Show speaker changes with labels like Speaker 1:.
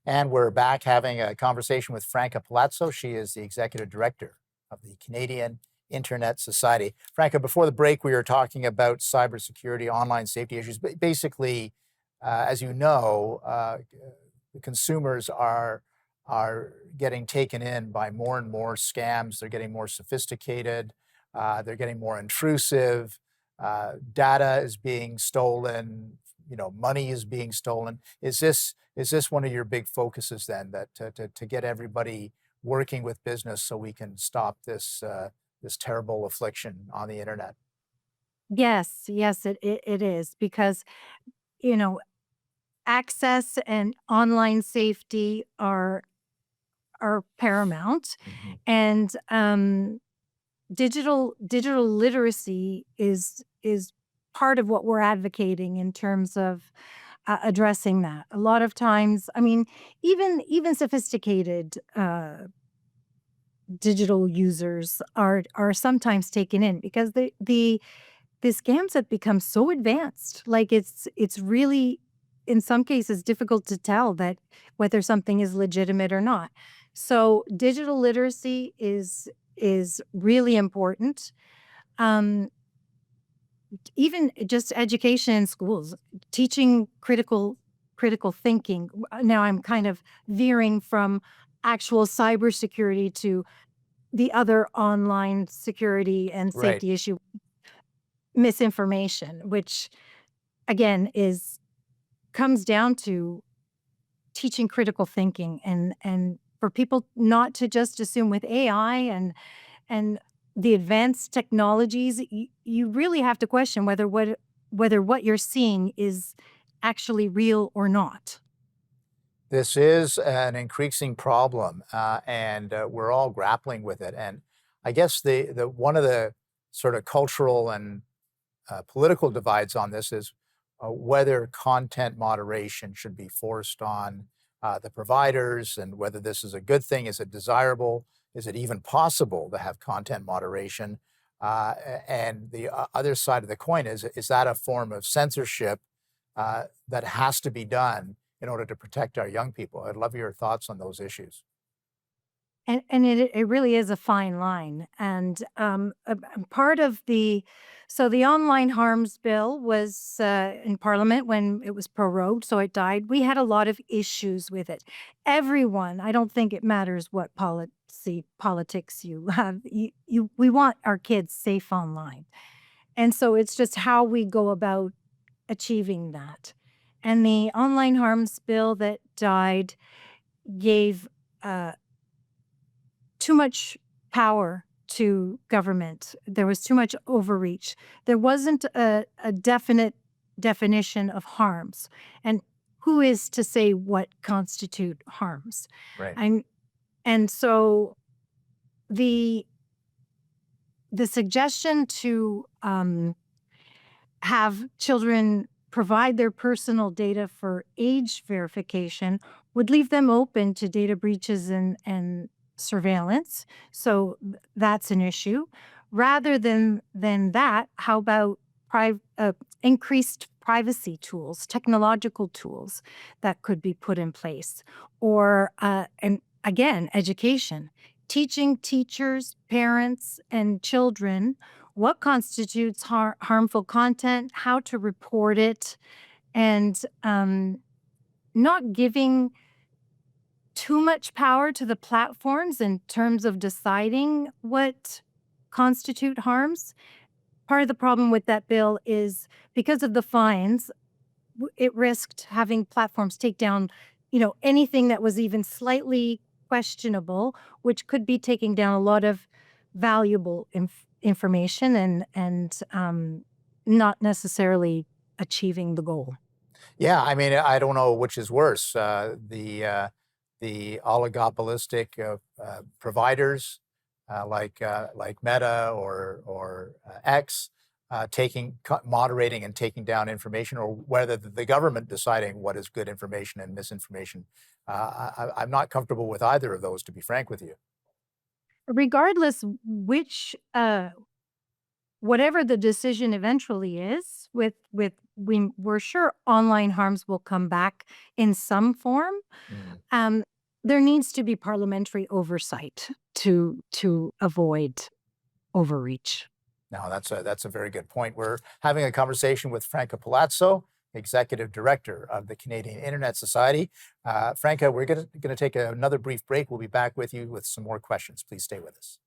Speaker 1: And we're back having a conversation with Franca Palazzo. She is the executive director of the Canadian Internet Society. Franca, before the break, we were talking about cybersecurity, online safety issues. Basically, as you know, the consumers are getting taken in by more and more scams. They're getting more sophisticated. They're getting more intrusive. Data is being stolen. Money is being stolen. Is this one of your big focuses then, that to get everybody working with business so we can stop this terrible affliction on the internet?
Speaker 2: Yes, yes, it is because, you know, access and online safety are paramount,
Speaker 1: Mhm.
Speaker 2: and digital literacy is part of what we're advocating in terms of addressing that. A lot of times, I mean, even sophisticated digital users are sometimes taken in because the scams have become so advanced. Like it's really in some cases difficult to tell that whether something is legitimate or not. So digital literacy is really important. Um, Even just education in schools, teaching critical thinking. Now I'm kind of veering from actual cybersecurity to the other online security and
Speaker 1: Right.
Speaker 2: safety issue, misinformation, which again is comes down to teaching critical thinking and for people not to just assume with AI and the advanced technologies, you really have to question whether what you're seeing is actually real or not.
Speaker 1: This is an increasing problem, and we're all grappling with it. And I guess the one of the sort of cultural and political divides on this is whether content moderation should be forced on the providers, and whether this is a good thing. Is it desirable? Is it even possible to have content moderation? And the other side of the coin is that a form of censorship that has to be done in order to protect our young people? I'd love your thoughts on those issues.
Speaker 2: And it really is a fine line, and, part of the so the online harms bill was, in Parliament when it was prorogued, so it died. We had a lot of issues with it. Everyone, I don't think it matters what politics you have, we want our kids safe online, and so it's just how we go about achieving that. And the online harms bill that died gave, uh too much power to government. There was too much overreach. There wasn't a definite definition of harms. And who is to say what constitute harms?
Speaker 1: Right.
Speaker 2: And and so the the suggestion to have children provide their personal data for age verification would leave them open to data breaches and surveillance. So that's an issue. Rather than that, how about increased privacy tools, technological tools that could be put in place, or and again, education, teaching teachers, parents, and children what constitutes harmful content, how to report it, and not giving too much power to the platforms in terms of deciding what constitute harms. Part of the problem with that bill is because of the fines, it risked having platforms take down, anything that was even slightly questionable, which could be taking down a lot of valuable information and not necessarily achieving the goal.
Speaker 1: Yeah, I mean, I don't know which is worse, the oligopolistic providers like Meta or X moderating and taking down information, or whether the government deciding what is good information and misinformation. I'm not comfortable with either of those, to be frank with you.
Speaker 2: Regardless which whatever the decision eventually is with we're sure online harms will come back in some form.
Speaker 1: Mm.
Speaker 2: There needs to be parliamentary oversight to avoid overreach.
Speaker 1: No, that's a very good point. We're having a conversation with Franca Palazzo, Executive Director of the Canadian Internet Society. Franca, we're going to take another brief break. We'll be back with you with some more questions. Please stay with us.